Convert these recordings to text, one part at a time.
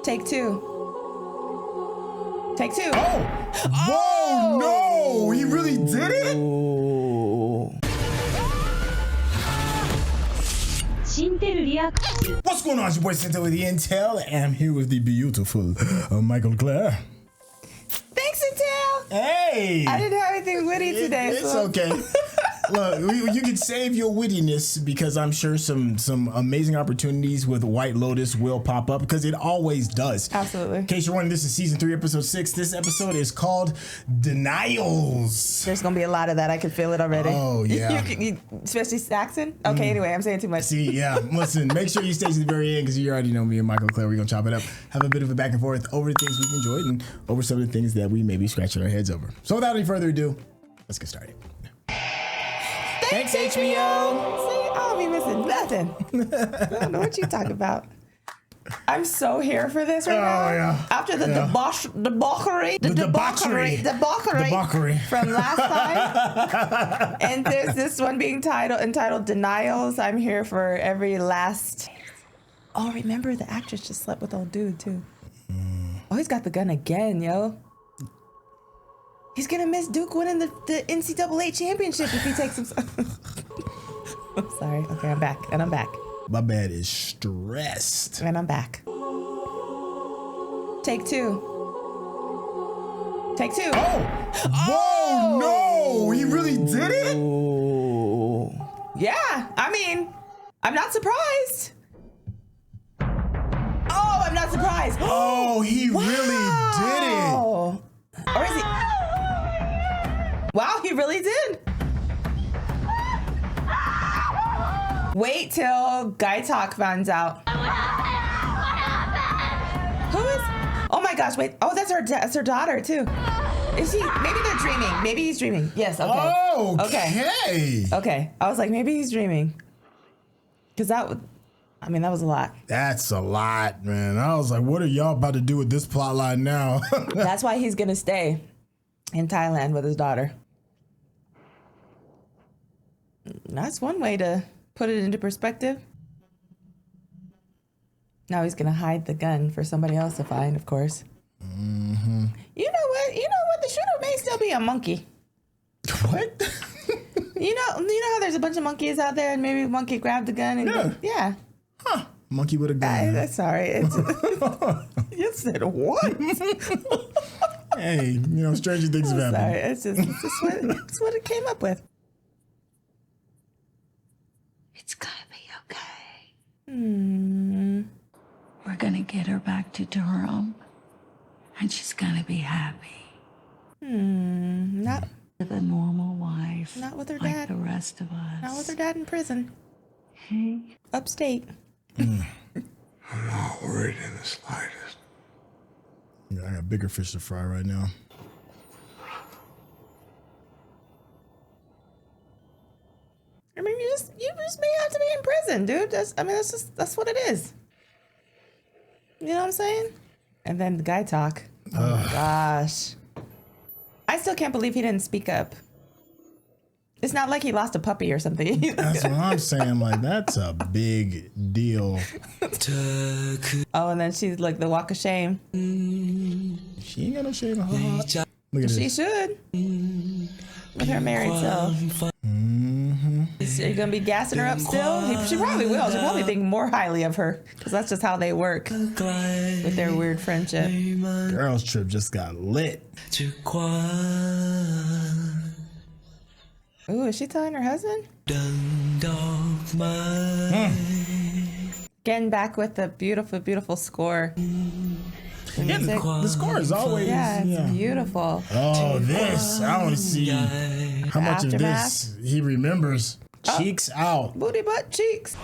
Take two. Take two. Oh! Whoa, no! He really did it? What's going on? It's your boy Syntell with the Intel, and I'm here with the beautiful Mikel-Claire. Thanks, Syntell. Hey! I didn't have anything witty today. It's okay. Look, you can save your wittiness because I'm sure some amazing opportunities with White Lotus will pop up because it always does. Absolutely. In case you're wondering, this is season 3, episode 6. This episode is called Denials. There's gonna be a lot of that. I can feel it already. Oh yeah. Especially Saxon. Okay. Anyway, I'm saying too much. See, yeah. Listen, make sure you stay to the very end because you already know me and Mikel-Claire. We're gonna chop it up, have a bit of a back and forth over the things we've enjoyed and over some of the things that we may be scratching our heads over. So without any further ado, let's get started. Thanks, HBO. See, I don't be missing nothing. I don't know what you talking about. I'm so here for this right now. Yeah. After the debauchery from last time. And there's this one being entitled Denials. I'm here for every last. Oh, remember the actress just slept with old dude too. Oh, he's got the gun again, yo. He's gonna miss Duke winning the NCAA championship if he takes him. I'm sorry. Okay, I'm back. And I'm back. My bad is stressed. And I'm back. Take two. Take two. Oh! Whoa, no! He really did it? Yeah, I mean, I'm not surprised. Oh, I'm not surprised. Oh, he really did it. Or is he? Wow, he really did. Wait till Guy Talk finds out. What happened? Who is? Oh my gosh, wait. Oh, that's her daughter too. Is he? Maybe they're dreaming. Maybe he's dreaming. Yes, okay. Oh, okay. Okay. I was like, maybe he's dreaming. Because that was a lot. That's a lot, man. I was like, what are y'all about to do with this plot line now? That's why he's going to stay in Thailand with his daughter. That's one way to put it into perspective. Now he's going to hide the gun for somebody else to find, of course. Mm-hmm. You know what? The shooter may still be a monkey. What? You know how there's a bunch of monkeys out there and maybe a monkey grabbed the gun and yeah. Huh. Monkey with a gun. Sorry. You said what? Hey, stranger things have happened. Sorry, it's what it came up with. It's gonna be okay. We're gonna get her back to Durham, and she's gonna be happy. Not Live a normal life. Not with her like dad. the rest of us. Not with her dad in prison. Hey. Upstate. I'm not worried in the slightest. Yeah, I got bigger fish to fry right now. I mean, you just may have to be in prison, dude. That's what it is. You know what I'm saying? And then the Guy Talk. Oh my gosh. I still can't believe he didn't speak up. It's not like he lost a puppy or something. That's what I'm saying. Like, that's a big deal. Oh, and then she's like the walk of shame. She ain't got no shame in her heart. Look at She this. should. With her married self. Mm-hmm. Is she gonna be gassing her up still? She probably will. She'll probably think more highly of her because that's just how they work with their weird friendship. Girls trip just got lit. Ooh, is she telling her husband? Getting back with the beautiful, beautiful score. Yeah, the score is always it's beautiful. Oh, this I want to see how much of this he remembers. Cheeks out. Booty butt cheeks.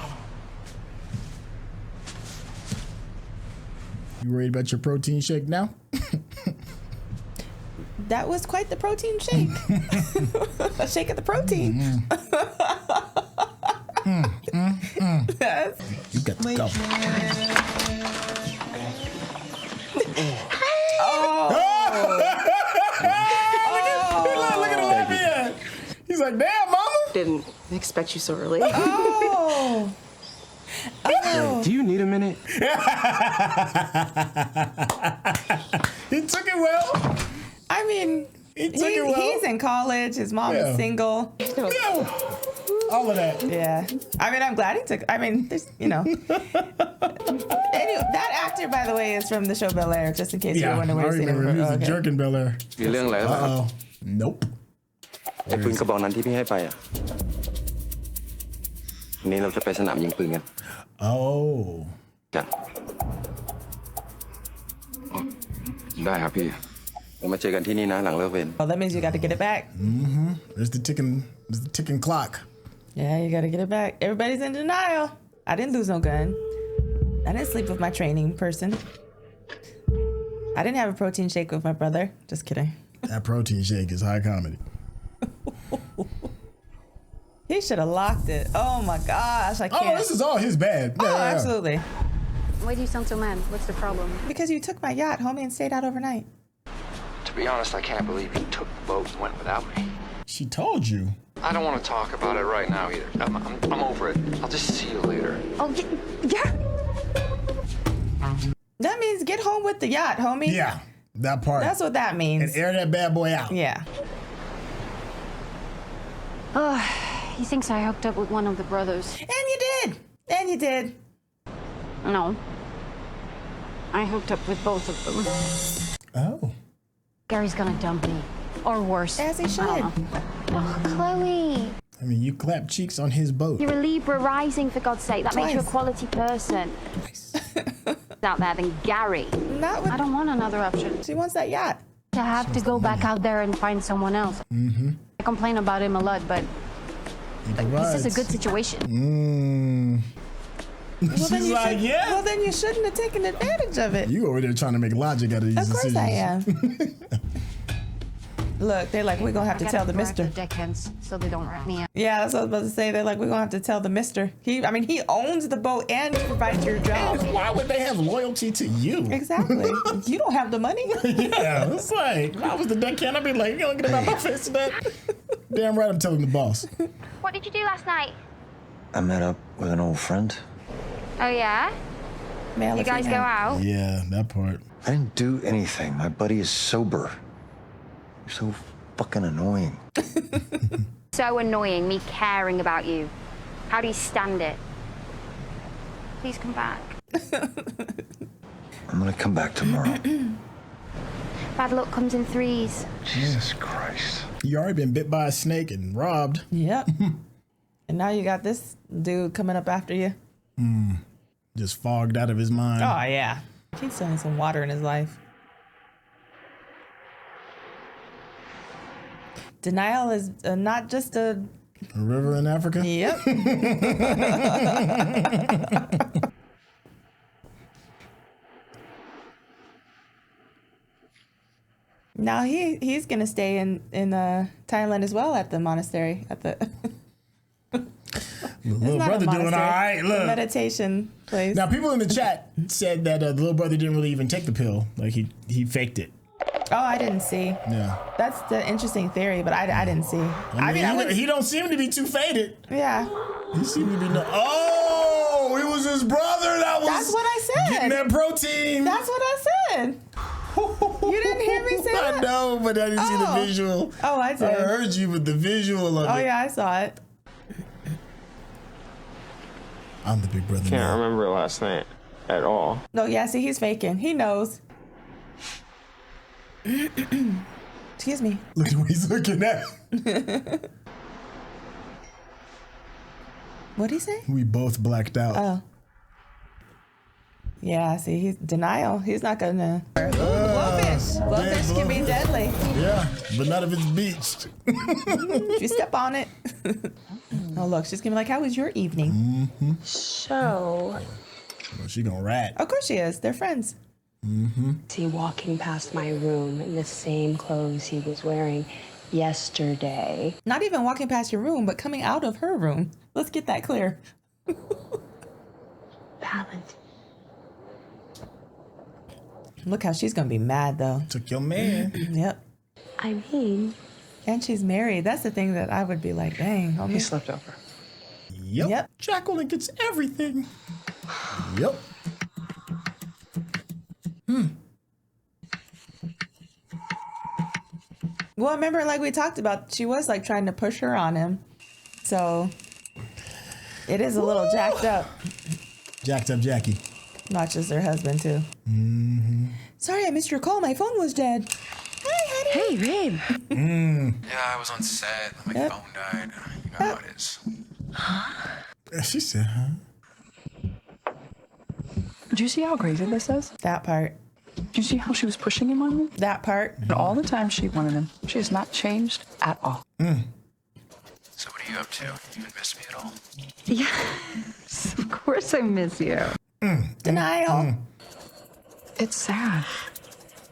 You worried about your protein shake now? That was quite the protein shake. A shake of the protein. Yes. You got to go. Look at the laugh he had. He's like, damn, mama. Didn't expect you so early. Oh. Oh. Do you need a minute? He took it well. I mean, He took it well. he's in college. His mom is single. Yeah. All of that. Yeah. I mean, I'm glad he took. I mean, there's, Anyway, that actor, by the way, is from the show Bel Air. Just in case you're wondering where you've seen him from. He was a jerk in Bel Air. มีเรื่องอะไรหรือเปล่าครับ Uh-oh. Nope. ไอ้ปืนกระบอกนั้นที่พี่ให้ไปอ่ะวันนี้เราจะไปสนามยิงปืนกัน Oh. จ้ะได้ครับพี่เรามาเจอกันที่นี่นะหลังเลิกเวร Well, that means you got to get it back. There's the ticking clock. Yeah, you got to get it back. Everybody's in denial. I didn't lose no gun. I didn't sleep with my training person. I didn't have a protein shake with my brother. Just kidding. That protein shake is high comedy. He should have locked it. Oh my gosh, I can't. Oh, this is all his bad. Oh, absolutely. Why do you sound so mad? What's the problem? Because you took my yacht, homie, and stayed out overnight. To be honest, I can't believe you took the boat and went without me. She told you. I don't want to talk about it right now either. I'm over it. I'll just see you later. Oh, yeah. That means get home with the yacht, homie. Yeah, that part. That's what that means. And air that bad boy out. Yeah. He thinks I hooked up with one of the brothers. And you did. And you did. No. I hooked up with both of them. Oh. Gary's gonna dump me. Or worse. As he I should. don't know. Oh, Chloe. I mean, you clap cheeks on his boat. You're a Libra rising, for God's sake. That makes you a Twice. quality person. Nice. Out there than Gary. Not with. I don't want another option. She wants that yacht. To have to go back out there and find someone else. Mm-hmm. I complain about him a lot, but this is a good situation. Well, She's like, yeah. Well, then you shouldn't have taken advantage of it. You over there trying to make logic out of these Of course decisions. I am. Look, they're like, we're going to have to tell the mister. The deckhands so they don't wrap me up. Yeah, that's what I was about to say. They're like, we're going to have to tell the mister. He owns the boat and provides your job. Why would they have loyalty to you? Exactly. You don't have the money. Yeah, it's like, if I was the deckhand, I'd be like, you don't get about my face today. Damn right, I'm telling the boss. What did you do last night? I met up with an old friend. Oh, yeah? Male You or guys go female? out? Yeah, that part. I didn't do anything. My buddy is sober. You're so fucking annoying. So annoying, me caring about you. How do you stand it? Please come back. I'm gonna come back tomorrow. Bad luck comes in threes. Jesus Christ. You already been bit by a snake and robbed. Yep. And now you got this dude coming up after you. Just fogged out of his mind. Oh, yeah. He's still needs some water in his life. Denial is not just a... A river in Africa? Yep. Now he's gonna stay in Thailand as well at the monastery at the Little not a brother doing all monastery, right. the Look. meditation place. Now, people in the chat said that the little brother didn't really even take the pill. Like, he faked it. Oh, I didn't see. Yeah. That's the interesting theory, but I didn't see. I mean, he don't seem to be too faded. yeah. He seemed to be oh, it was his brother that was That's what I said. getting that protein. That's what I said. You didn't hear me say that? I know, but I didn't see the Oh. visual. Oh, I I did. heard you with the visual of Oh, it. yeah, I saw it. I'm the big brother Can't now. remember last night at all. No, yeah, see, he's faking. He knows. Excuse me. Look at what he's looking at. What'd he say? We both blacked out. Oh. Yeah, see, he's denial. He's not gonna. Blowfish. Blowfish can be deadly. Yeah, but not if it's beached. If you step on it. Oh, look, she's gonna be like, how was your evening? So, Well, she gonna rat. Of course she is. They're friends. see walking past my room in the same clothes he was wearing yesterday. Not even walking past your room, but coming out of her room. Let's get that clear. Balance. Look how she's gonna be mad, though. Took your man. Yep. I mean, And she's married. That's the thing that I would be like, dang, homie. He slept over. Yep. Yep. Jacqueline gets everything. Yep. Well, remember, like we talked about, she was like trying to push her on him. So it is a little jacked up. Jacked up Jackie. Not just her husband, too. Mm-hmm. Sorry, I missed your call. My phone was dead. Hi, honey. Hey, babe. Yeah, I was on set. My phone died. You know how it is. She said, huh? Do you see how crazy this is? That part. Do you see how she was pushing him on me? That part. And all the time she wanted him. She has not changed at all. So what are you up to? You even miss me at all? Yes, of course I miss you. Denial. It's sad.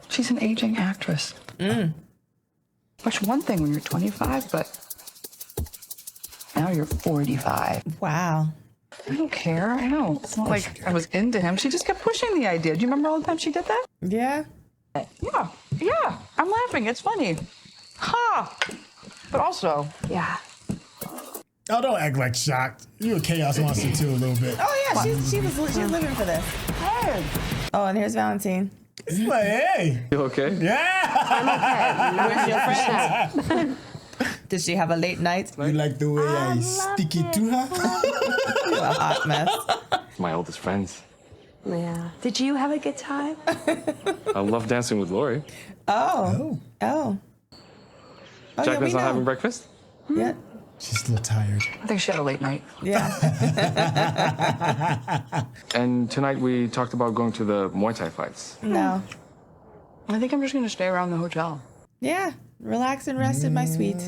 She's an aging actress. Which one thing when you're 25, but now you're 45. Wow. I don't care. I know. It's not like I was into him. She just kept pushing the idea. Do you remember all the time she did that? Yeah. Yeah. I'm laughing. It's funny. Ha! But also, yeah. Oh, don't act like shocked. You a chaos monster too, a little bit. Oh, yeah. She's living for this. Hey! Oh, and here's Valentine. It's like, hey. You okay? Yeah. Where's your friend? Did she have a late night? You like the way I stick it to her? You a hot mess. My oldest friends. Yeah. Did you have a good time? I love dancing with Lori. Oh. Jacqueline's yeah, we not know. having breakfast? Yeah. She's a little tired. I think she had a late night. Yeah. And tonight we talked about going to the Muay Thai fights. No. I think I'm just going to stay around the hotel. Yeah. Relax and rest in my suite.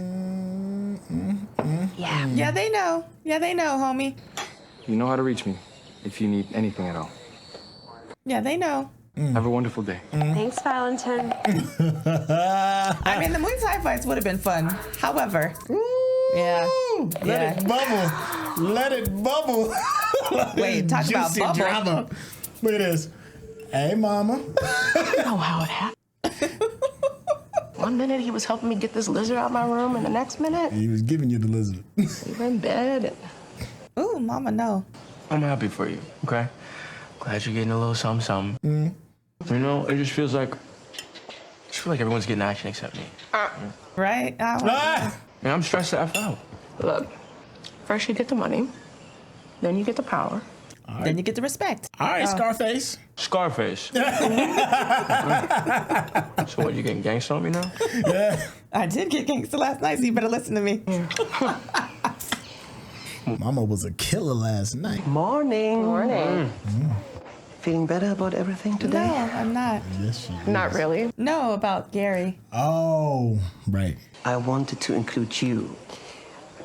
Yeah. Yeah, they know. Yeah, they know, homie. You know how to reach me if you need anything at all. Yeah, they know. Have a wonderful day. Thanks, Valentine. I mean, the Muay Thai fights would have been fun. However, yeah. Let it bubble. Let it bubble. Wait, talk about Juicy bubble. drama. Look at this. Hey, mama. I know how it happened. One minute he was helping me get this lizard out of my room, and the next minute He was giving you the lizard. we were in bed. Ooh, mama, no. I'm happy for you, okay? Glad you're getting a little something. You know, it just feels like everyone's getting action except me. Right? And I'm stressed the F out. Look, first you get the money, then you get the power. Then you get the respect. All right, Scarface. Scarface. So what, you getting gangsta on me now? Yeah. I did get gangster last night, so you better listen to me. Mama was a killer last night. Morning. Feeling better about everything today? No, I'm not. Yes, she is. Not really. No, about Gary. Oh, right. I wanted to include you.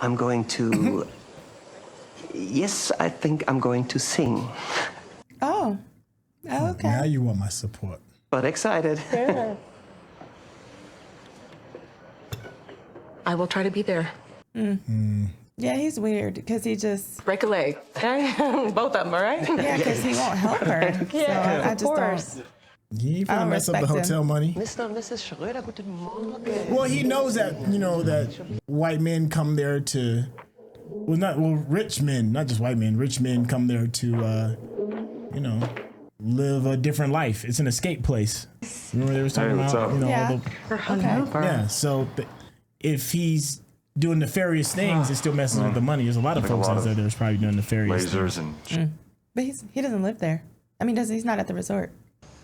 I'm going to... Yes, I think I'm going to sing. Oh. Okay. Now you want my support. But excited. I will try to be there. Yeah, he's weird because he just... Break a leg. Both of them, all right? Yeah, because he won't help her. Yeah, so I of just course. don't... You ain't I finna don't mess up the respect him. hotel money. Mr. and Mrs. Schröder, guten Morgen. Well, he knows that, you know, that white men come there to... rich men, not just white men. Rich men come there to, you know, live a different life. It's an escape place. Remember they were talking Hey, what's about, up? you know, Yeah. all the... Okay. Yeah, so if he's doing nefarious things, it still messes with the money. There's a lot of folks out there that's probably doing nefarious Lasers things. and But he doesn't live there. I mean, he's not at the resort.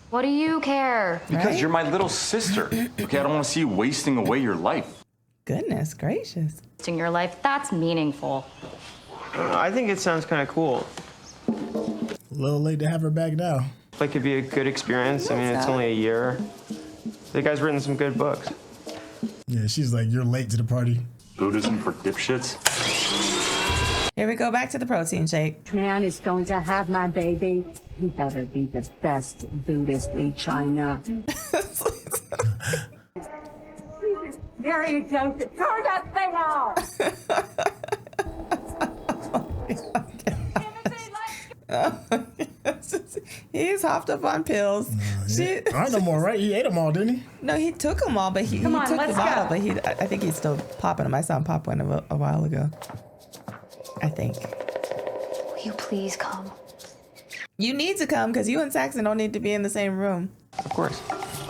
What do you care? Because Right? you're my little sister. Okay, I don't want to see you wasting away your life. Goodness gracious. In your life, that's meaningful. I think it sounds kind of cool. A little late to have her back now. Like it'd be a good experience. I mean, it's only a year. The guy's written some good books. Yeah, she's like, you're late to the party. Buddhism for dipshits. Here we go back to the protein shake. Man is going to have my baby. He better be the best Buddhist in China. There you go. Turn that thing off. He's hopped up on pills. I no more, right? He ate them all, didn't he? No, he took them all, but he Come on, took let's the bottle, go. but I think he's still popping them. I saw him pop one a while ago. I think. Will you please come? You need to come because you and Saxon don't need to be in the same room. Of course.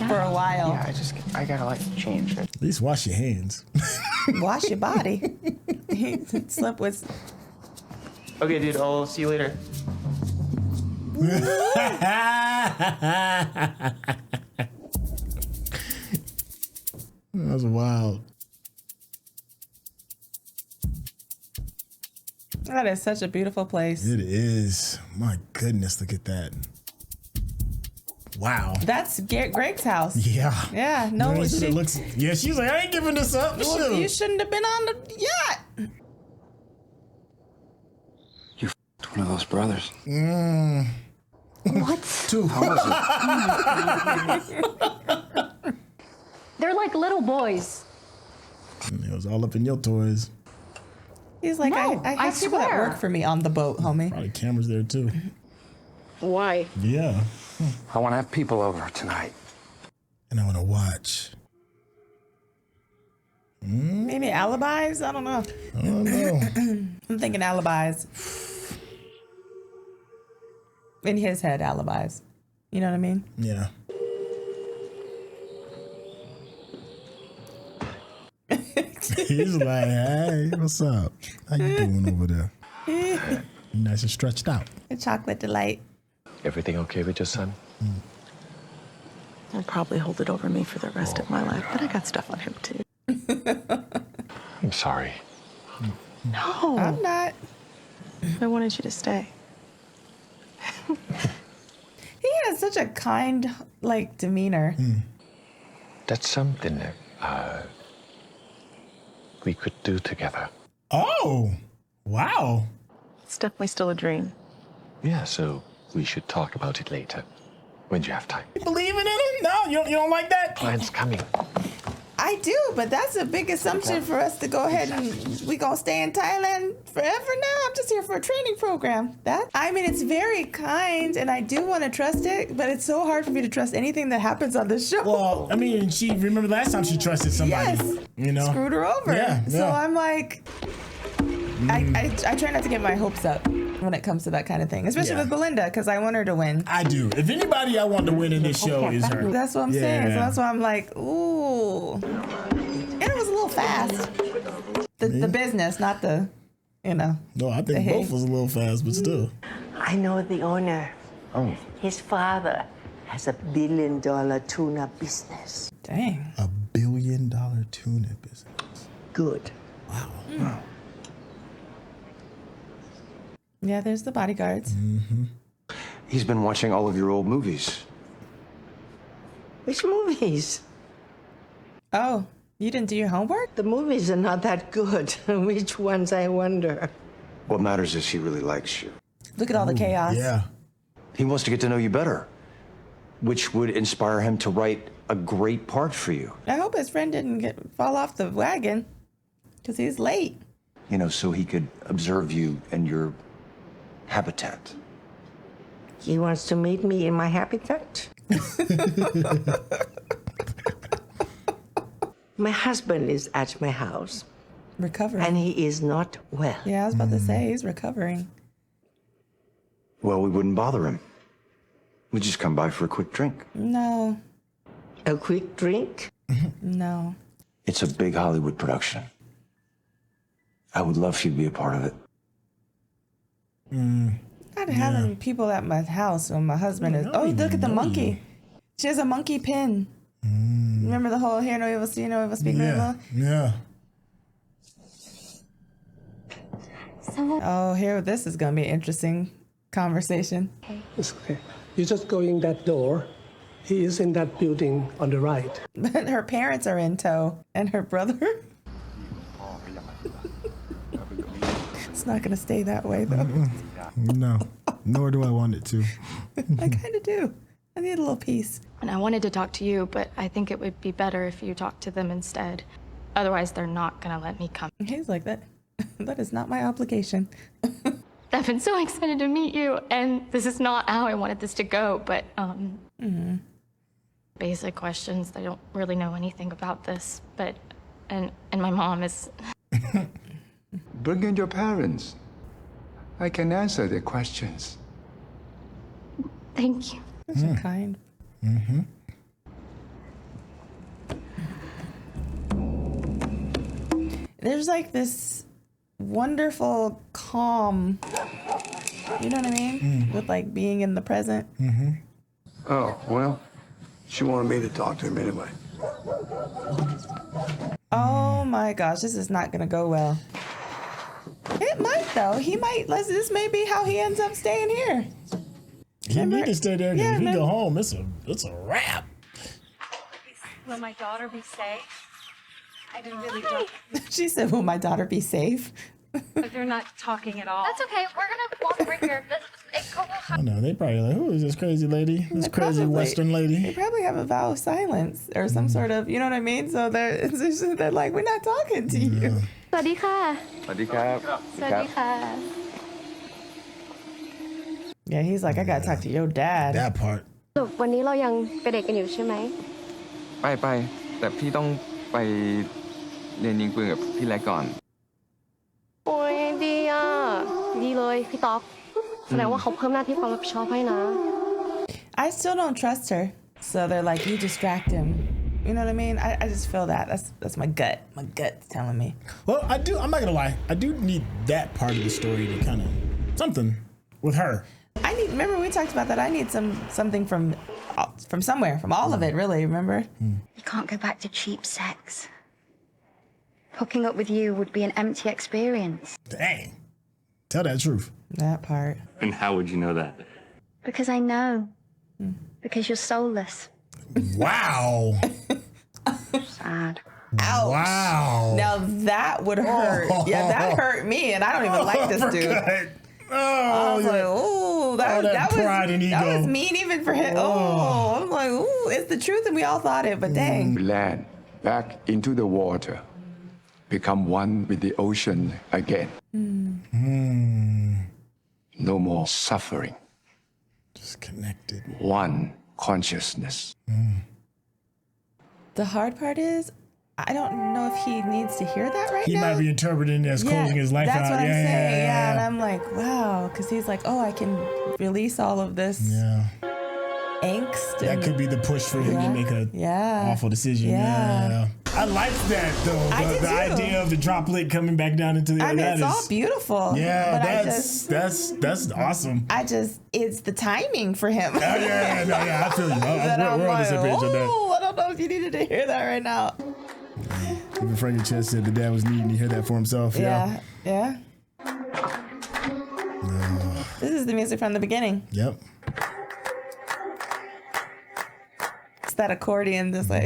For a while. Yeah, I gotta like change it. At least wash your hands. Wash your body. He slept with. Okay, dude, I'll see you later. That's wild. That is such a beautiful place. It is. My goodness, look at that. Wow. That's Greg's house. Yeah. Yeah. No, it looks. Yeah, she's like, I ain't giving this up. Well, you shouldn't have been on the yacht. You one of those brothers. What? Two. How was it? They're like little boys. It was all up in your toys. He's like, No, I have I people that swear. work for me on the boat, homie. Probably cameras there too. Why? Yeah. I want to have people over tonight. And I want to watch. Maybe alibis? I don't know. I don't know. I'm thinking alibis. In his head, alibis. You know what I mean? Yeah. He's like, hey, what's up? How you doing over there? You nice and stretched out. A chocolate delight. Everything okay with your son? I'll probably hold it over me for the rest of my life, but I got stuff on him too. I'm sorry. No, I'm not. I wanted you to stay. He has such a kind, like, demeanor. That's something that we could do together. Oh, wow. It's definitely still a dream. Yeah, so we should talk about it later. When you have time. You believing in him? No, you don't like that? Plan's coming. I do, but that's a big assumption for us to go ahead and we gonna stay in Thailand forever now. I'm just here for a training program. I mean, it's very kind and I do want to trust it, but it's so hard for me to trust anything that happens on this show. Well, I mean, remember last time she trusted somebody. Yes. You know? Screwed her over. Yeah. So I'm like, I try not to get my hopes up when it comes to that kind of thing, especially with Belinda, because I want her to win. I do. If anybody I want to win in this show is her. That's what I'm saying. So that's why I'm like, ooh. And it was a little fast. The business, not the, No, I think both was a little fast, but still. I know the owner. Oh. His father has $1 billion tuna business. Dang. $1 billion tuna business. Good. Wow. Wow. Yeah, there's the bodyguards. He's been watching all of your old movies. Which movies? Oh, you didn't do your homework? The movies are not that good. Which ones, I wonder? What matters is he really likes you. Look at all the chaos. Yeah. He wants to get to know you better, which would inspire him to write a great part for you. I hope his friend didn't fall off the wagon because he's late. So he could observe you and your habitat. He wants to meet me in my habitat? My husband is at my house. Recovering. And he is not well. Yeah, I was about to say, he's recovering. Well, we wouldn't bother him. We'd just come by for a quick drink. No. A quick drink? No. It's a big Hollywood production. I would love for you to be a part of it. Not having people at my house when my husband is. Oh, look at the monkey. She has a monkey pin. Remember the whole hear no evil, see no evil, speak no evil? Yeah. Oh, this is going to be an interesting conversation. It's okay. You just go in that door. He is in that building on the right. But her parents are in tow, and her brother. It's not going to stay that way, though. No, nor do I want it to. I kind of do. I need a little peace. And I wanted to talk to you, but I think it would be better if you talked to them instead. Otherwise, they're not going to let me come. He's like that. That is not my obligation. I've been so excited to meet you, and this is not how I wanted this to go, but basic questions. I don't really know anything about this, but and my mom is. Bring in your parents. I can answer their questions. Thank you. Such a kind. Mm-hmm. There's like this wonderful calm, you know what I mean? With like being in the present. Mm-hmm. Oh, well, she wanted me to talk to him anyway. Oh my gosh, this is not gonna go well. It might though. He might. This may be how he ends up staying here. He need to stay there. Yeah, If he remember- go home, it's a wrap. Will my daughter be safe? I didn't really She said, "Will my daughter be safe?" But they're not talking at all. That's okay. We're gonna walk over here. I know they probably like, who is this crazy lady? This crazy Western They lady. probably have a vow of silence or some sort of, you know what I mean? So they're like, we're not talking to you. สวัสดีค่ะ สวัสดีครับ สวัสดีค่ะ Yeah, he's like, I gotta talk to your dad. That part. สรุปวันนี้เรายังเป็นเด็กกันอยู่ใช่ไหม ไปแต่พี่ต้องไปเรียนยิงปืนกับพี่เล็กก่อน โอ้ยดีอ่ะ ดีเลยพี่ต๊อก แสดงว่าเขาเพิ่มหน้าที่ความรับผิดชอบให้นะ I still don't trust her. So they're like, you distract him. You know what I mean? I just feel that. That's my gut. My gut's telling me. Well, I'm not gonna lie. I do need that part of the story to kind of something with her. Remember we talked about that. I need something from somewhere, from all of it, really, remember? You can't go back to cheap sex. Hooking up with you would be an empty experience. Dang. Tell that truth. That part. And how would you know that? Because I know. Because you're soulless. Wow. Sad. Ouch. Wow. Now that would hurt. Yeah, that hurt me, and I don't even like this dude. I was like, ooh, that pride and ego. That was mean even for him. Oh, I'm like, ooh, it's the truth, and we all thought it, but dang. Land back into the water. Become one with the ocean again. No more suffering. Just connected. One consciousness. The hard part is, I don't know if he needs to hear that right He now. might be interpreting it as closing his life that's out. what I'm saying. Yeah. And I'm like, wow, because he's like, oh, I can release all of this angst. That could be the push for him to make a awful decision. Yeah. I like that though. The idea of the droplet coming back down into the I mean, it's all beautiful. Yeah, but that's awesome. It's the timing for him. I feel you. We're on the same page on that. Oh, I don't know if you needed to hear that right now. Even Frankie Chess said the dad was needing to hear that for himself. Yeah. This is the music from the beginning. Yep. It's that accordion, just like,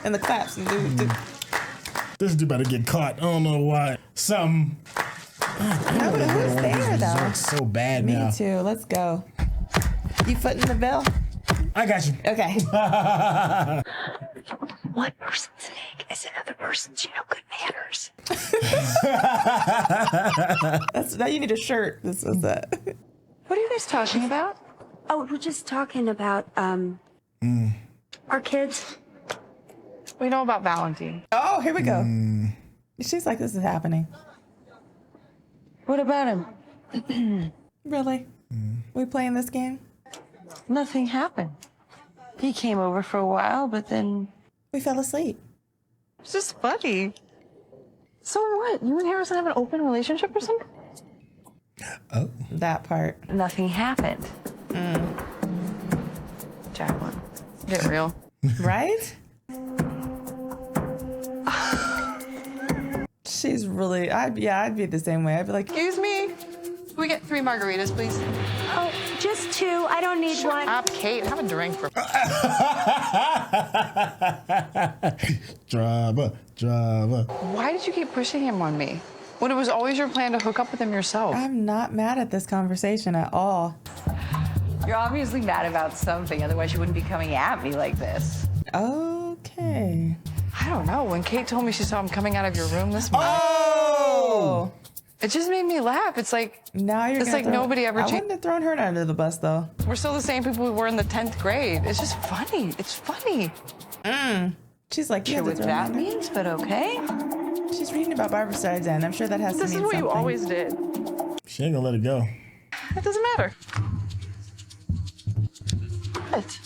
and the claps. This dude about to get caught. I don't know why. Some. Who's there though? So bad Me now. too. Let's go. You footing the bill? I got you. Okay. One person's snake is another person's, good manners. Now you need a shirt. This is that. What are you guys talking about? Oh, we're just talking about, our kids. We know about Valentine. Oh, here we go. She's like, this is happening. What about him? Really? We playing this game? Nothing happened. He came over for a while, but then we fell asleep. It's just funny. So what? You and Harrison have an open relationship or something? Oh. That part. Nothing happened. Jacqueline, get real. Right? She's really, I'd be the same way. I'd be like, Excuse me. Can we get 3 margaritas, please? Oh, just 2. I don't need one. Shut up, Kate. Have a drink for. Drama. Why did you keep pushing him on me? When it was always your plan to hook up with him yourself? I'm not mad at this conversation at all. You're obviously mad about something, otherwise you wouldn't be coming at me like this. Okay. I don't know. When Kate told me she saw him coming out of your room this morning. Oh! It just made me laugh. It's like now you're. It's like nobody ever I changed. wouldn't have thrown her under the bus though. We're still the same people we were in the 10th grade. It's just funny. It's funny. She's like, Sure what that means, but okay. She's reading about Barbra Streisand. I'm sure that has This to is mean what something. you always did. She ain't gonna let it go. It doesn't matter. What?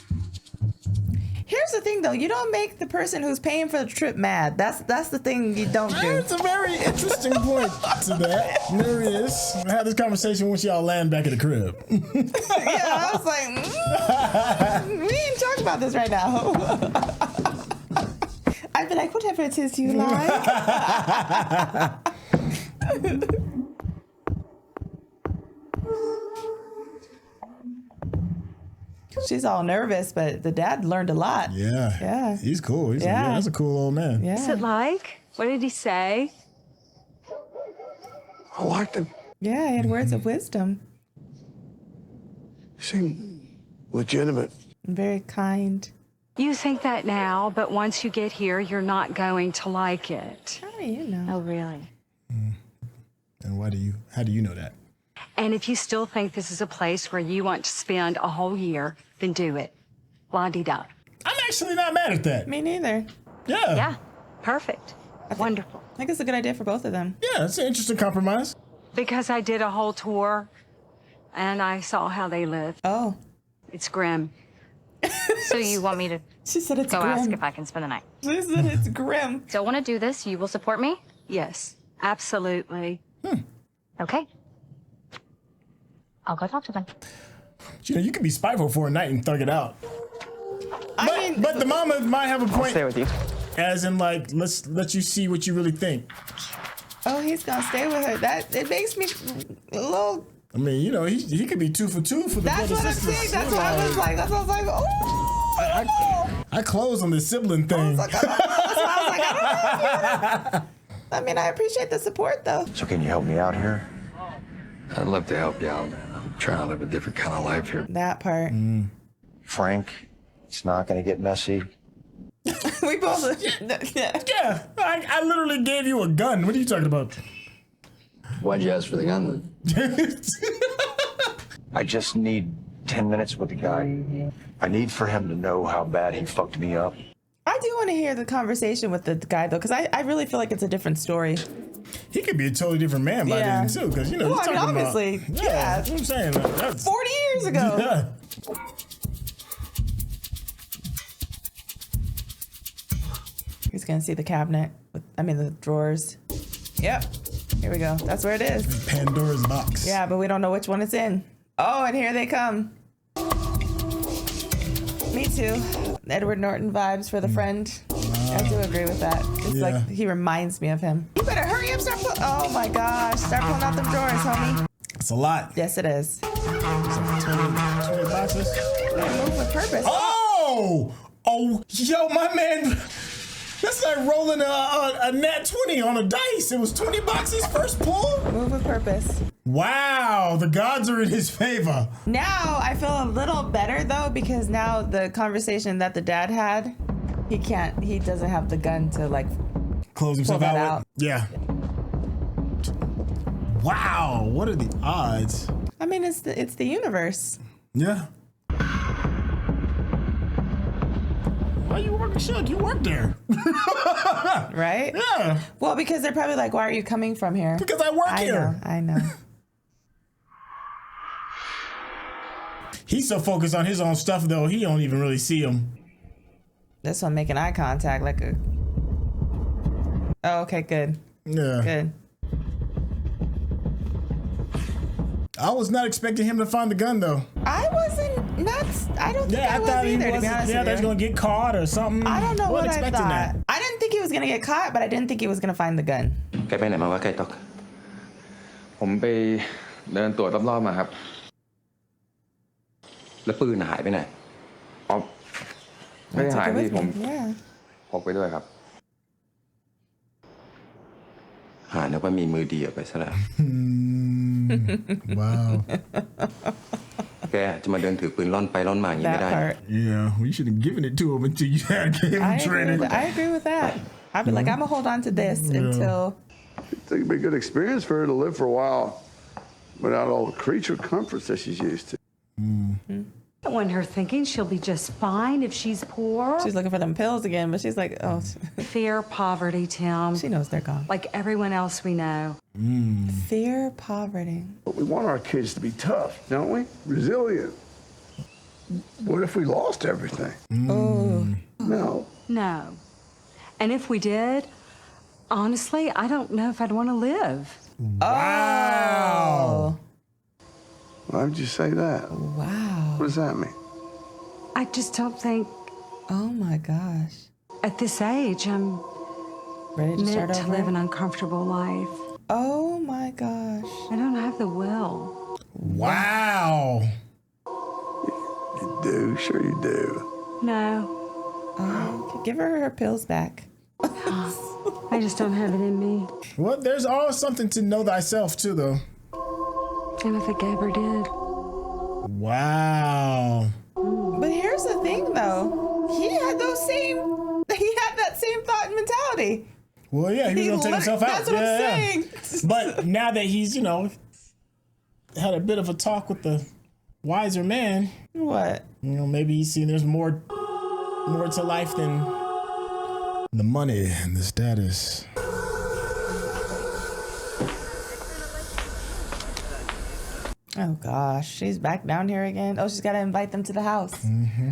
Here's the thing, though. You don't make the person who's paying for the trip mad. That's the thing you don't do. It's a very interesting point to that. There is. I had this conversation once y'all land back at the crib. Yeah, I was like, we ain't talking about this right now. I'd be like, whatever it is you like. She's all nervous, but the dad learned a lot. Yeah. Yeah. He's cool. That's a cool old man. Yeah. What's it like? What did he say? I liked him. Yeah, he had words of wisdom. He seemed legitimate. Very kind. You think that now, but once you get here, you're not going to like it. How do you know? Oh, really? And how do you know that? And if you still think this is a place where you want to spend a whole year, then do it. La-di-da. I'm actually not mad at that. Me neither. Yeah. Yeah, perfect. Wonderful. I think it's a good idea for both of them. Yeah, it's an interesting compromise. Because I did a whole tour, and I saw how they live. Oh. It's grim. So you want me to She said it's go grim. ask if I can spend the night? She said it's grim. Don't want to do this. You will support me? Yes, absolutely. Okay. I'll go talk to them. You can be spiteful for a night and thug it out. But the mama might have a point. I'll stay with you. As in, like, let's let you see what you really think. Oh, he's gonna stay with her. It makes me a little. I mean, he could be 2 for 2 for the That's what I'm sisters. saying. That's what I was like. That's what I was like. Oh. I closed on the sibling thing. That's why I was like, I don't know. I mean, I appreciate the support, though. So can you help me out here? I'd love to help you out, man. I'm trying to live a different kind of life here. That part. Frank, it's not going to get messy. We both. Yeah, I literally gave you a gun. What are you talking about? Why'd you ask for the gun then? I just need 10 minutes with the guy. I need for him to know how bad he fucked me up. I do want to hear the conversation with the guy, though, because I really feel like it's a different story. He could be a totally different man by then, too, because, Well, he's I mean, talking obviously, about... yeah. That's what I'm saying. Like, that's 40 years ago. Yeah. He's going to see the cabinet. The drawers. Yep. Here we go. That's where it is. Pandora's box. Yeah, but we don't know which one it's in. Oh, and here they come. Me too. Edward Norton vibes for the friend. I do agree with that. It's like he reminds me of him. You better hurry up, oh my gosh. Start pulling out them drawers, homie. It's a lot. Yes, it is. 20 boxes. Move with purpose. Oh, yo, my man. That's like rolling a nat 20 on a dice. It was 20 boxes first pull. Move with purpose. Wow, the gods are in his favor. Now I feel a little better though, because now the conversation that the dad had, he doesn't have the gun to like close himself out. Yeah. Wow, what are the odds? I mean, it's the universe. Yeah. Why you working? Shit, you work there. Right? Yeah. Well, because they're probably like, why are you coming from here? Because I work here. I know. He's so focused on his own stuff, though, he don't even really see him. This one making eye contact like a... Oh, okay, good. Yeah. Good. I was not expecting him to find the gun, though. I wasn't nuts. I don't think I was thought either, to be honest that with he's you. going to get caught or something. I don't know what I thought. That. I didn't think he was going to get caught, but I didn't think he was going to find the gun. แกไปไหนมาวะไก่ตอกผมไปเดินตรวจรอบๆมาครับ แล้วปืนหายไปไหนอ๋อไม่ได้หายพี่ผมพกไปด้วยครับหานึกว่ามีมือดีออกไปซะแล้ว Wow. แกจะมาเดินถือปืนล่อนไปล่อนมาอย่างนี้ไม่ได้ Yeah, we should have given it to him until you had gave him training. I agree with that. I'd be like, I'm going to hold on to this until... I think it'd be a good experience for her to live for a while without all the creature comforts that she's used to. I want her thinking she'll be just fine if she's poor. She's looking for them pills again, but she's like, oh. Fear poverty, Tim. She knows they're gone. Like everyone else we know. Fear poverty. But we want our kids to be tough, don't we? Resilient. What if we lost everything? Oh. No. No. And if we did, honestly, I don't know if I'd want to live. Wow. Why would you say that? Wow. What does that mean? I just don't think. Oh my gosh. At this age, I'm ready to start meant to over? live an uncomfortable life. Oh my gosh. I don't have the will. Wow. You do, sure you do. No. Give her pills back. I just don't have it in me. Well, there's always something to know thyself too, though. And if it ever did. Wow. But here's the thing, though. He had that same thought and mentality. Well, yeah, he was gonna take himself out. That's what I'm saying. But now that he's, had a bit of a talk with the wiser man. What? Maybe he's seen there's more to life than the money and the status. Oh gosh, she's back down here again. Oh, she's got to invite them to the house. Mm-hmm.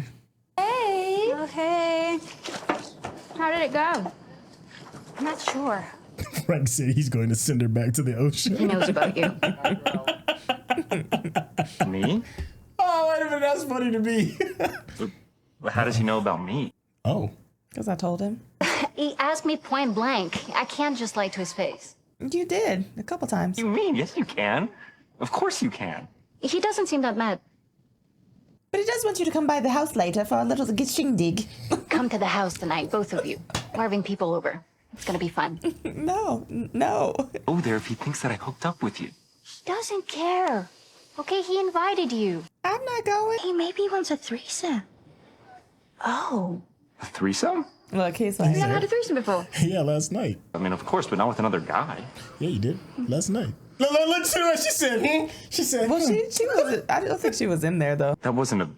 Hey. Oh, hey. How did it go? I'm not sure. Frank said he's going to send her back to the ocean. He knows about you. Me? Oh, wait a minute, that's funny to me. How does he know about me? Oh. Because I told him. He asked me point blank. I can't just lie to his face. You did, a couple times. You mean? Yes, you can. Of course you can. He doesn't seem that mad. But he does want you to come by the house later for a little shindig. Come to the house tonight, both of you. We're having people over. It's gonna be fun. No. Oh, there if he thinks that I hooked up with you. He doesn't care. Okay, he invited you. I'm not going. He maybe wants a threesome. Oh. A threesome? Look, he's like, You've never had a threesome before. Yeah, last night. I mean, of course, but not with another guy. Yeah, you did. Last night. Look to what she said. She said, well, she was. I don't think she was in there though. That wasn't a. I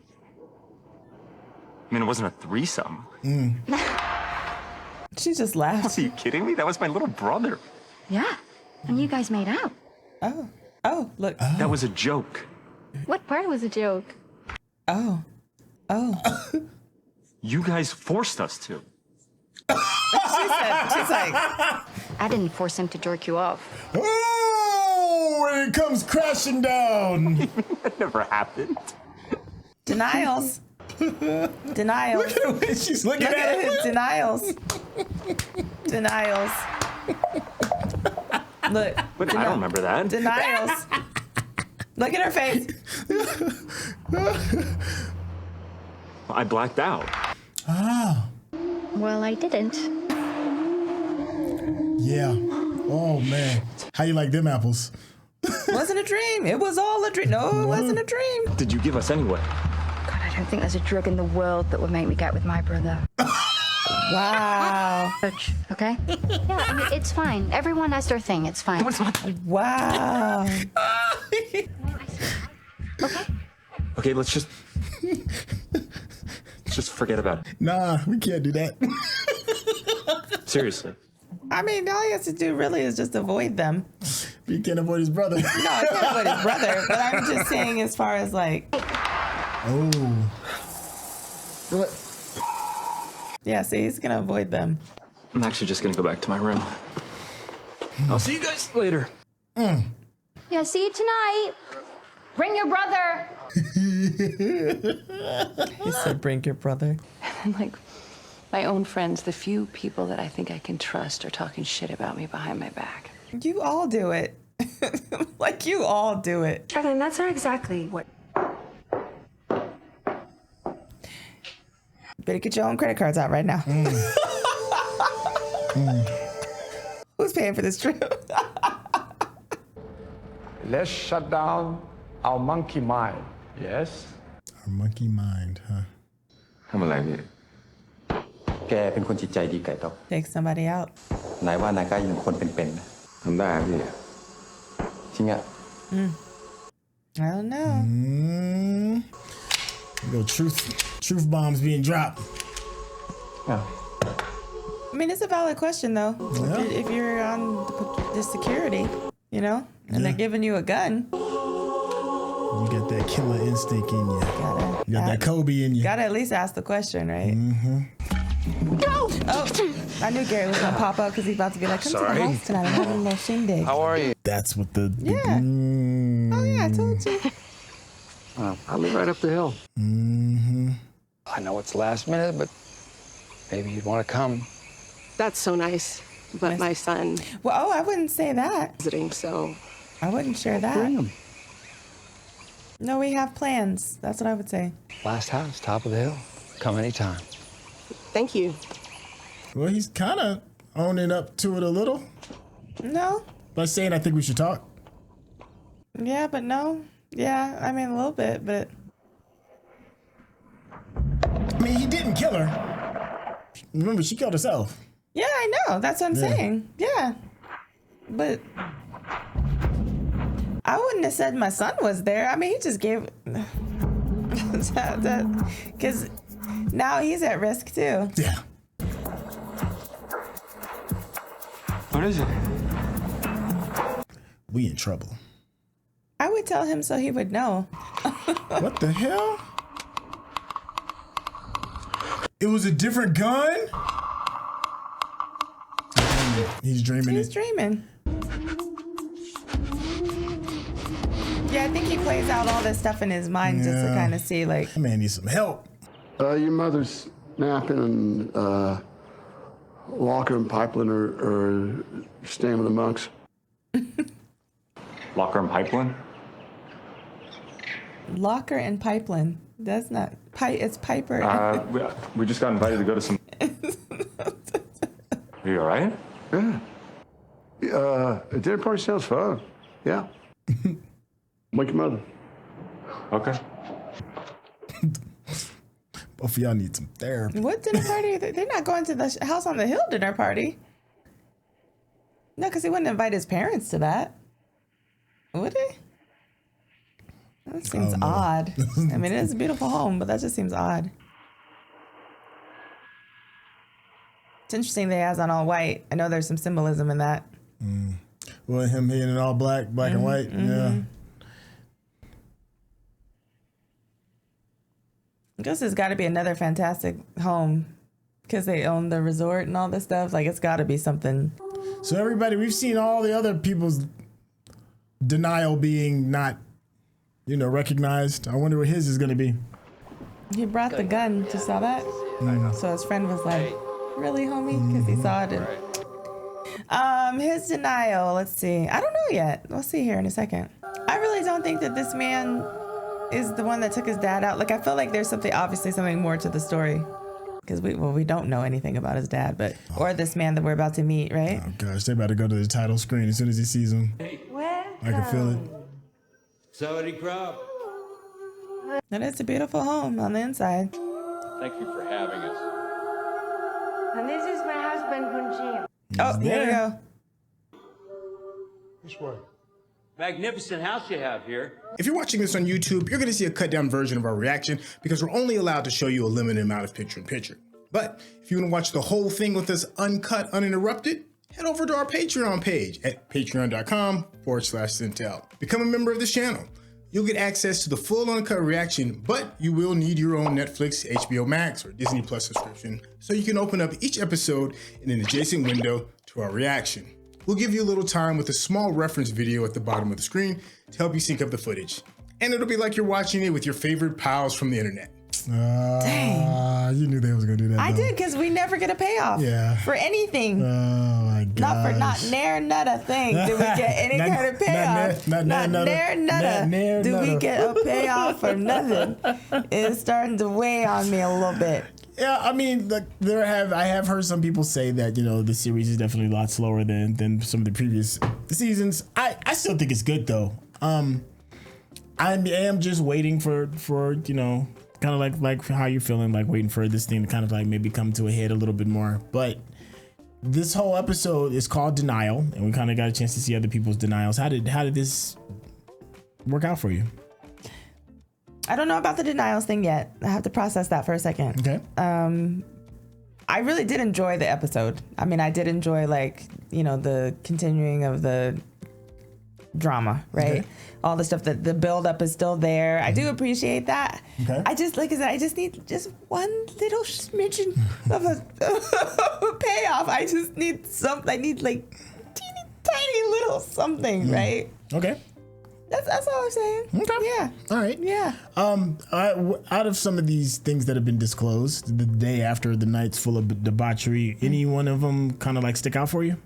mean, it wasn't a threesome. She just laughed. Are you kidding me? That was my little brother. Yeah, and you guys made out. Oh, look. That was a joke. What part was a joke? Oh. You guys forced us to. She's like, I didn't force him to jerk you off. Oh, and it comes crashing down. That never happened. Denials. Look at the way she's looking at it. Denials. Look. But I don't remember that. Denials. Look at her face. I blacked out. Ah. Well, I didn't. Yeah. Oh, man. How you like them apples? Wasn't a dream. It was all a dream. No, it wasn't a dream. Did you give us anyway? God, I don't think there's a drug in the world that would make me get with my brother. Wow. Okay? Yeah, I mean, it's fine. Everyone has their thing. It's fine. Wow. Okay, let's just forget about it. Nah, we can't do that. Seriously. I mean, all he has to do really is just avoid them. He can't avoid his brother. No, I can't avoid his brother, but I'm just saying as far as like... Oh. What? Yeah, see, he's going to avoid them. I'm actually just going to go back to my room. I'll see you guys later. Yeah, see you tonight. Bring your brother. He said, bring your brother. And like my own friends, the few people that I think I can trust are talking shit about me behind my back. You all do it. Like, you all do it. Jacqueline, that's not exactly what... Better get your own credit cards out right now. Who's paying for this trip? Let's shut down our monkey mind. Yes? Our monkey mind, huh? ทำอะไรพี่แกเป็นคนจิตใจดีไก่ต๊อก Take somebody out. นายว่านายกล้ายิงคนเป็นๆนะทำได้พี่จริงอ่ะ I don't know. Little truth bombs being dropped. Yeah. I mean, it's a valid question though. Yeah. If you're on the security, you know, and they're giving you a gun. You got that killer instinct in you. You got that Kobe in you. Gotta at least ask the question, right? Go! Oh, I knew Gary was gonna pop up because he's about to be like, come to the house tonight. I'm having a little shindig. How are you? That's what the... Yeah. Oh, yeah, I told you. I live right up the hill. I know it's last minute, but maybe you'd want to come. That's so nice. But my son Well, I wouldn't say that. visiting, so I wouldn't share that. Bring him. No, we have plans. That's what I would say. Last house, top of the hill. Come anytime. thank you. Well, he's kind of owning up to it a little. No. By saying, I think we should talk. Yeah, but no. Yeah, I mean, a little bit, but... I mean, he didn't kill her. Remember, she killed herself. Yeah, I know. That's what I'm saying. Yeah. But... I wouldn't have said my son was there. I mean, he just gave... Because now he's at risk, too. Yeah. What is it? We in trouble. I would tell him so he would know. What the hell? It was a different gun? He's dreaming He's dreaming. Yeah, I think he plays out all this stuff in his mind just to kind of see, like... That man needs some help. Your mother's napping and Lochlan and Pipeline are staying with the monks. Locker and Pipeline? Locker and Pipeline. That's not... It's Piper. We just got invited to go to some... Are you all right? Yeah. A dinner party sounds fun. Yeah. Like your mother. Okay. Both of y'all need some therapy. What dinner party? They're not going to the House on the Hill dinner party. No, because he wouldn't invite his parents to that. Would he? That seems odd. I mean, it is a beautiful home, but that just seems odd. It's interesting that he has on all white. I know there's some symbolism in that. Well, him being in all black and white. Yeah. I guess there's got to be another fantastic home because they own the resort and all this stuff. Like, it's got to be something. So everybody, we've seen all the other people's denial being not, recognized. I wonder what his is going to be. He brought the gun. You saw that? So his friend was like, really, homie? Because he saw it. His denial, let's see. I don't know yet. We'll see here in a second. I really don't think that this man is the one that took his dad out. Like, I feel like there's obviously something more to the story. Because we don't know anything about his dad, or this man that we're about to meet, right? Oh gosh, they about to go to the title screen as soon as he sees him. I can feel it. Saudi crop. And it's a beautiful home on the inside. Thank you for having us. And this is my husband, Pornchai. Oh, here we go. This way. Magnificent house you have here. If you're watching this on YouTube, you're going to see a cut down version of our reaction because we're only allowed to show you a limited amount of picture-in-picture. But if you want to watch the whole thing with us uncut, uninterrupted, head over to our Patreon page at patreon.com/Syntell. Become a member of this channel. You'll get access to the full uncut reaction, but you will need your own Netflix, HBO Max, or Disney Plus subscription so you can open up each episode in an adjacent window to our reaction. We'll give you a little time with a small reference video at the bottom of the screen to help you sync up the footage. And it'll be like you're watching it with your favorite pals from the internet. Dang. You knew they was gonna do that. I did, because we never get a payoff for anything. Oh my god. Not near nutta thing. Do we get any kind of payoff? Not near nutta. Do we get a payoff or nothing? It's starting to weigh on me a little bit. Yeah, I mean, I have heard some people say that the series is definitely a lot slower than some of the previous seasons. I still think it's good though. I am just waiting for kind of like how you're feeling, like waiting for this thing to kind of like maybe come to a head a little bit more. But this whole episode is called Denial, and we kind of got a chance to see other people's denials. How did this work out for you? I don't know about the denials thing yet. I have to process that for a second. Okay. I really did enjoy the episode. I mean, I did enjoy the continuing of the drama, right? Okay. All the stuff that the build up is still there. I do appreciate that. Okay. I just, like I said, I just need just one little smidgen of a payoff. I just need something. I need like teeny tiny little something, right? Okay. That's all I'm saying. Okay. Yeah. All right. Yeah. Out of some of these things that have been disclosed, the day after the night's full of debauchery, any one of them kind of like stick out for you?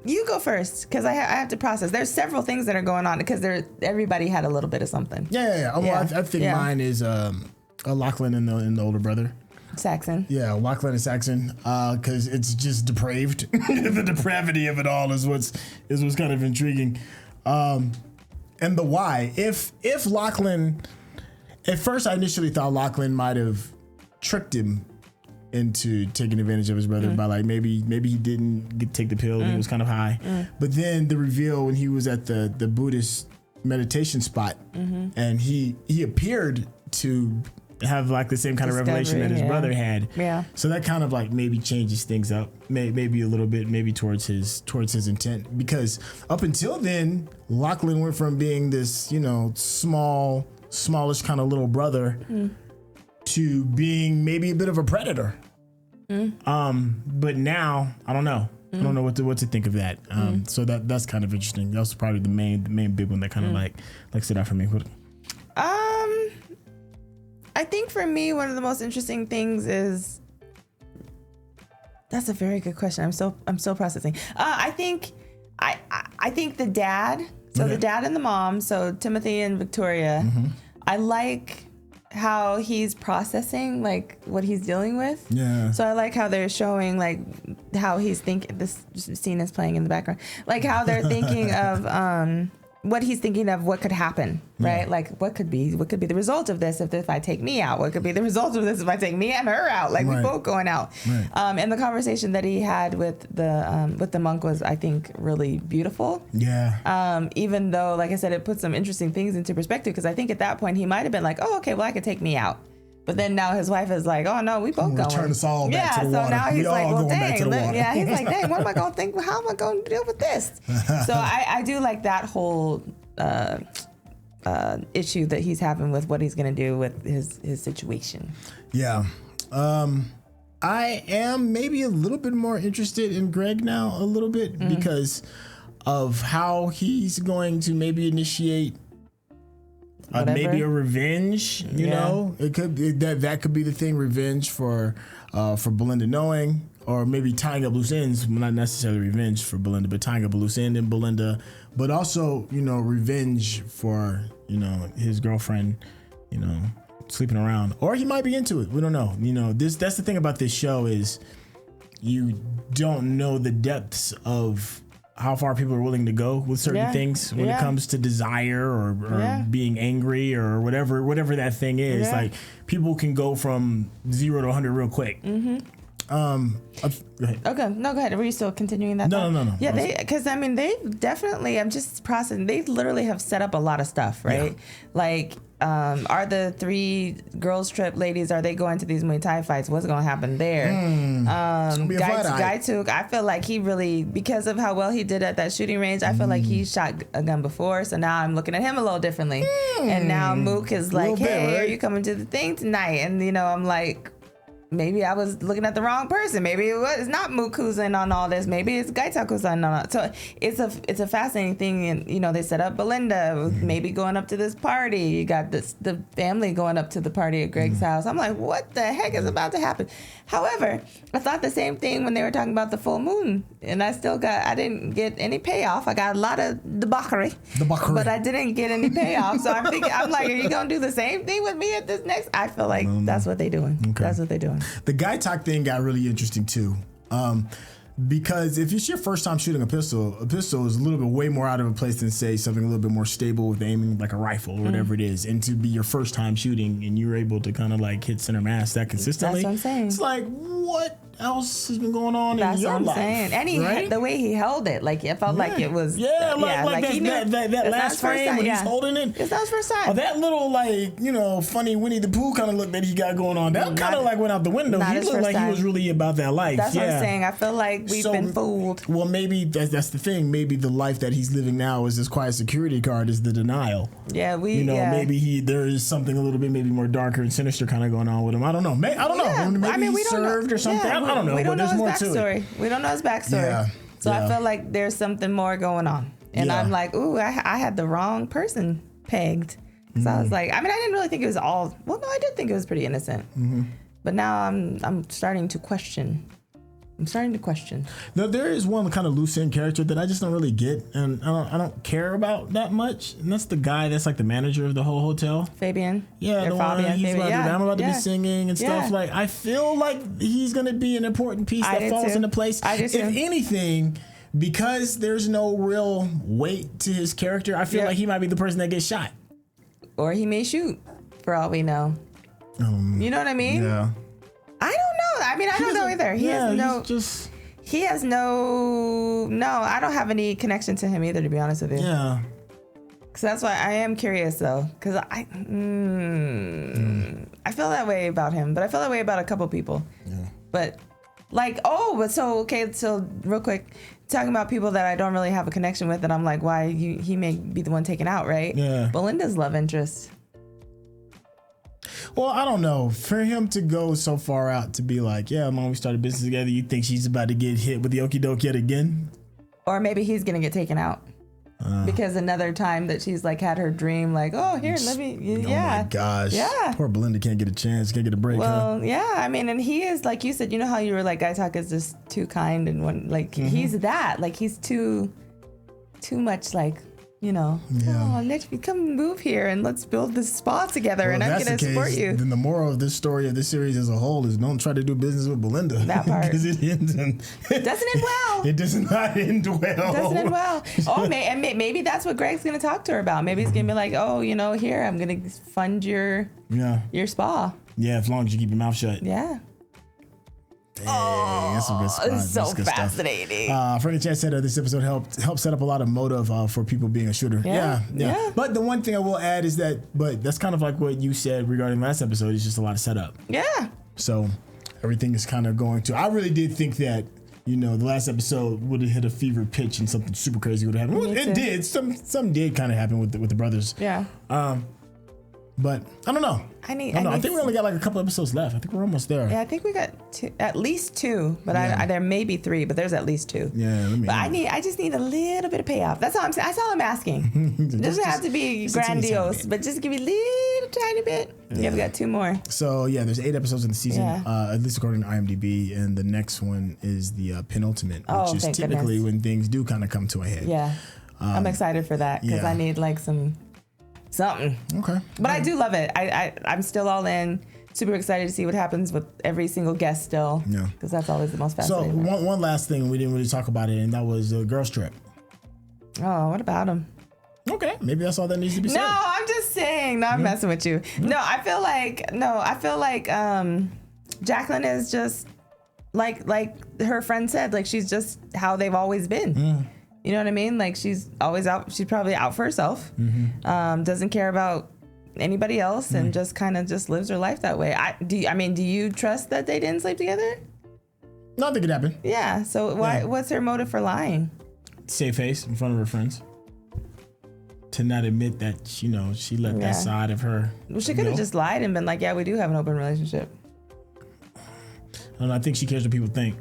You go first, because I have to process. There's several things that are going on because everybody had a little bit of something. Yeah. Well, I think mine is Lochlan and the older brother. Saxon. Yeah, Lochlan and Saxon, because it's just depraved. The depravity of it all is what's kind of intriguing, and the why. If Lochlan, at first I initially thought Lochlan might have tricked him into taking advantage of his brother by like maybe he didn't take the pill and he was kind of high, but then the reveal when he was at the Buddhist meditation spot and he appeared to have like the same kind of revelation that his brother had. Yeah. So that kind of like maybe changes things up, maybe a little bit, maybe towards his intent, because up until then, Lochlan went from being this, smallish kind of little brother to being maybe a bit of a predator. But now I don't know. I don't know what to think of that. So that's kind of interesting. That was probably the main big one that kind of like stood out for me. I think for me, one of the most interesting things is, that's a very good question. I'm still processing. I think the dad, the dad and the mom, so Timothy and Victoria, I like how he's processing like what he's dealing with. Yeah. So I like how they're showing like how he's thinking. This scene is playing in the background, like how they're thinking of what he's thinking of, what could happen, right? Yeah. Like what could be the result of this if I take me out? What could be the result of this if I take me and her out? Like we both going out. Right. And the conversation that he had with the monk was, I think, really beautiful. Yeah. Even though, like I said, it put some interesting things into perspective, because I think at that point he might have been like, oh, okay, well I could take me out. But then now his wife is like, oh no, we both going. Turn us all back to the water. So now he's like, well, dang. He's like, dang, what am I going to think? How am I going to deal with this? So I do like that whole issue that he's having with what he's going to do with his situation. Yeah. I am maybe a little bit more interested in Greg now, a little bit, because of how he's going to maybe initiate maybe a revenge, you know, it could be that could be the thing, revenge for Belinda knowing, or maybe tying up loose ends, not necessarily revenge for Belinda, but tying up a loose end in Belinda, but also, revenge for, his girlfriend, sleeping around, or he might be into it. We don't know. That's the thing about this show is you don't know the depths of how far people are willing to go with certain things when it comes to desire or being angry or whatever that thing is. Yeah. Like people can go from 0 to 100 real quick. Mm-hmm. Go ahead. Okay, no, go ahead. Were you still continuing that? No. Yeah, they definitely. I'm just processing. They literally have set up a lot of stuff, right? Yeah. Like, are the 3 girls trip ladies? Are they going to these Muay Thai fights? What's going to happen there? Guy Took. I feel like he really, because of how well he did at that shooting range, I feel like he shot a gun before. So now I'm looking at him a little differently. And now Mook is like, hey, are you coming to the thing tonight? And I'm like, maybe I was looking at the wrong person. Maybe it's not Mook who's in on all this. Maybe it's Gaitak who's in on it. So it's a fascinating thing. And, they set up Belinda maybe going up to this party. You got the family going up to the party at Greg's house. I'm like, what the heck is about to happen? However, I thought the same thing when they were talking about the full moon. And I didn't get any payoff. I got a lot of debauchery. But I didn't get any payoff. So I'm like, are you going to do the same thing with me at this next? I feel like that's what they're doing. Okay. That's what they're doing. The Gaitak thing got really interesting too, because if it's your first time shooting a pistol is a little bit way more out of a place than say something a little bit more stable with aiming like a rifle or whatever it is. And to be your first time shooting and you're able to kind of like hit center mass that consistently, that's what I'm saying. It's like, what? else has been going on That's in your what I'm life? saying. And the way he held it, like it felt like it was. Like he knew- that it's not last his first frame time, when he's holding it. It's not his first time. Oh, that little funny Winnie the Pooh kind of look that he got going on. That kind of went out the window. Not He his looked first like time. he was really about that life. That's what I'm saying. I feel like we've been fooled. Well, maybe that's the thing. Maybe the life that he's living now is this quiet security guard is the denial. Yeah, maybe there is something a little bit maybe more darker and sinister kind of going on with him. I don't know. Maybe he served or something. I don't know. We don't know there's his more to backstory. it. We don't know his backstory. So I feel like there's something more going on. And I'm like, ooh, I had the wrong person pegged. So I was like, I didn't really think it was all. Well, no, I did think it was pretty innocent. But now I'm starting to question. There is one kind of loose end character that I just don't really get, and I don't care about that much. And that's the guy that's like the manager of the whole hotel. Fabian. Yeah, the one he's about I'm about to be singing and stuff. Like, I feel like he's gonna be an important piece that falls into place. I do if too. anything, because there's no real weight to his character, I feel like he might be the person that gets shot. Or he may shoot, for all we know. You know what I mean? Yeah. I don't know. I don't know either. He has no. I don't have any connection to him either, to be honest with you. Yeah. So that's why I am curious though, because I feel that way about him, but I feel that way about a couple people. Yeah. But so real quick, talking about people that I don't really have a connection with, and I'm like, why he may be the one taken out, right? Yeah. Belinda's love interest. Well, I don't know. For him to go so far out to be like, yeah, Mom, we started business together. You think she's about to get hit with the okie doke yet again? Or maybe he's gonna get taken out. Because another time that she's like had her dream, like, oh, here, let me, yeah. Oh my gosh. Yeah. Poor Belinda can't get a chance, can't get a break. Well, yeah, and he is, like you said, you know how you were like, Guy Talk is just too kind and one, like, he's that. Like, he's too much, like, oh, let me come move here and let's build this spa together, and I'm going to support you. Then the moral of this story of this series as a whole is don't try to do business with Belinda. That part. Because it ends doesn't end well. It does not end well. It doesn't end well. Maybe that's what Greg's going to talk to her about. Maybe he's going to be like, oh, here, I'm going to fund your spa. Yeah, as long as you keep your mouth shut. Yeah. Dang, that's some good spots. It's so That's good fascinating. Frankie Chan said this episode helped set up a lot of motive for people being a shooter. Yeah. But the one thing I will add is but that's kind of like what you said regarding last episode. It's just a lot of setup. Yeah. So everything is kind of going to. I really did think that the last episode would have hit a fever pitch and something super crazy would have happened. Well, it did. Some did kind of happen with the brothers. Yeah. But I don't know. I think we only got like a couple episodes left. I think we're almost there. Yeah, I think we got at least two, but there may be three, but there's at least two. Yeah, I just need a little bit of payoff. That's all I'm saying. That's all I'm asking. It doesn't have to be grandiose, but just give me a little tiny bit. Yeah, we got two more. So yeah, there's 8 episodes in the season, at least according to IMDb, and the next one is the penultimate, which is typically when things do kind of come to a head. Yeah, I'm excited for that because I need like something. Okay. But I do love it. I'm still all in. Super excited to see what happens with every single guest still. Yeah. Because that's always the most fascinating. So one last thing, we didn't really talk about it, and that was the girls trip. Oh, what about them? Okay. Maybe that's all that needs to be said. No, I'm just saying. No, I'm messing with you. No, I feel like Jacqueline is just like her friend said, like she's just how they've always been. You know what I mean? Like she's always out. She's probably out for herself. Doesn't care about anybody else, and just kind of just lives her life that way. Do you trust that they didn't sleep together? No, I think it happened. Yeah. So what's her motive for lying? Save face in front of her friends. To not admit that she let that side of her. Well, she could have just lied and been like, "Yeah, we do have an open relationship." I don't know. I think she cares what people think.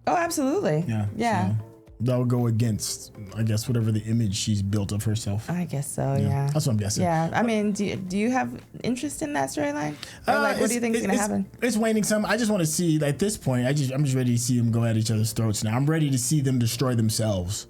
Oh, absolutely. Yeah. So that would go against, I guess, whatever the image she's built of herself. I guess so, yeah. That's what I'm guessing. Yeah, do you have interest in that storyline? Or what do you think is going to happen? It's waning some. I just want to see, at this point, I'm just ready to see them go at each other's throats now. I'm ready to see them destroy themselves.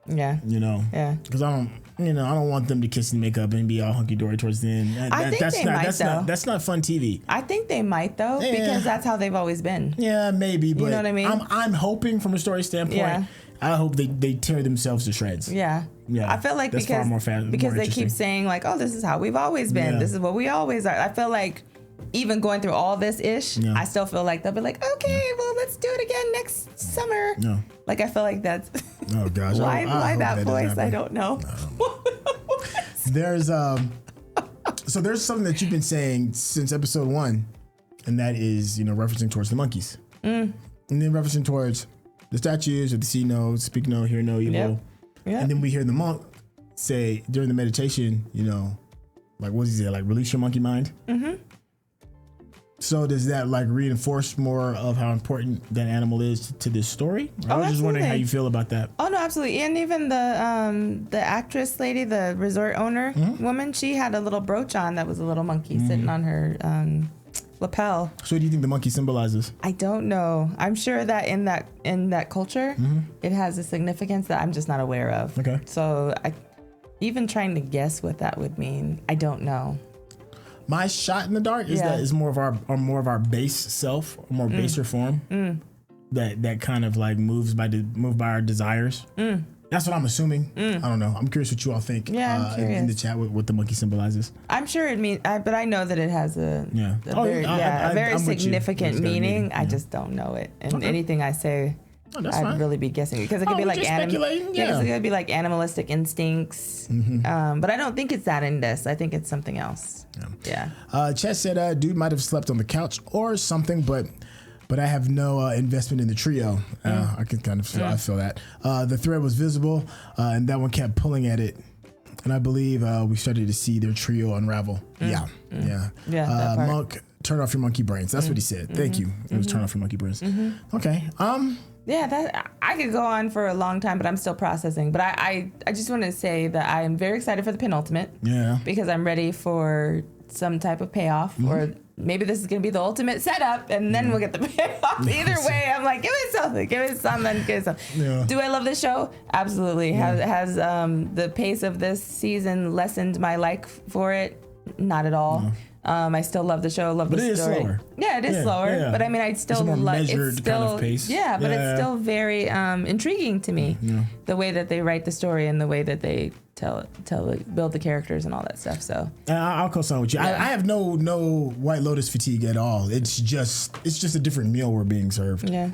Yeah. Yeah. Because I don't want them to kiss and make up and be all hunky-dory towards the end. That's not fun TV. I think they might, though, because that's how they've always been. Yeah, maybe, but you know what I mean? I'm hoping from a story standpoint, I hope they tear themselves to shreds. Yeah. I feel like that's because more they keep saying like, oh, this is how we've always been. Yeah. This is what we always are. I feel like even going through all this ish, I still feel like they'll be like, okay, well, let's do it again next summer. No. Like, I feel like that's Oh gosh. why that voice? I don't know. There's so there's something that you've been saying since episode 1, and that is, referencing towards the monkeys. And then referencing towards the statues or the see no, speak no, hear no, evil. Yep. And then we hear the monk say during the meditation, like what does he say? Like release your monkey mind. Mm-hmm. So does that like reinforce more of how important that animal is to this story? I was just wondering how you feel about that. Oh no, absolutely. And even the actress lady, the resort owner woman, she had a little brooch on that was a little monkey sitting on her lapel. So what do you think the monkey symbolizes? I don't know. I'm sure that in that culture, it has a significance that I'm just not aware of. Okay. So even trying to guess what that would mean, I don't know. My shot in the dark is that is more of our base self, a more baser form that kind of like moved by our desires. That's what I'm assuming. I don't know. I'm curious what you all think. Yeah, I'm curious. In the chat what the monkey symbolizes. I'm sure it means, but I know that it has a very I'm significant meaning. I just don't know it, and anything I say, I'd fine. really be guessing because it could be like speculating. it could be like animalistic instincts. But I don't think it's that in this. I think it's something else. Yeah. Chet said, "Dude might have slept on the couch or something, but I have no investment in the trio." I can kind of feel. I feel that the thread was visible, and that one kept pulling at it. And I believe we started to see their trio unravel. Yeah. Monk, turn off your monkey brains. That's what he said. Thank you. It was turn off your monkey brains. Okay. Yeah, that I could go on for a long time, but I'm still processing. But I just want to say that I am very excited for the penultimate. Yeah. Because I'm ready for some type of payoff, or maybe this is going to be the ultimate setup, and then we'll get the payoff. Either way, I'm like, give me something. Yeah. Do I love this show? Absolutely. Has the pace of this season lessened my like for it? Not at all. I still love the show, love the story. But it is slower. Yeah, it is slower. Yeah. But I mean, I still love it. It's still kind of pace. Yeah, but it's still very intriguing to me. The way that they write the story and the way that they build the characters and all that stuff. So I'll co-sign with you. I have no White Lotus fatigue at all. It's just a different meal we're being served. Yeah,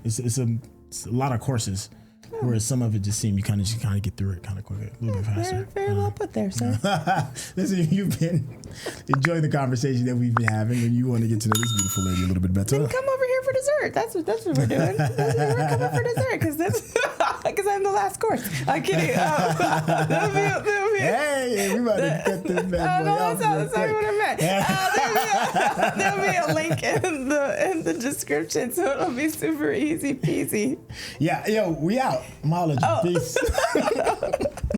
it's a lot of courses. Whereas some of it just seemed you kind of get through it kind of quicker, a little bit faster. Very well put there, sir. Listen, you've been enjoying the conversation that we've been having, and you want to get to know this beautiful lady a little bit better. Then come over here for dessert. That's what we're doing. We're coming for dessert because I'm the last course. I'm kidding. Hey, we about to cut this bad boy off. That's not what I meant. There'll be a link in the description, so it'll be super easy peasy. Yeah, we out. Mahalo. Peace.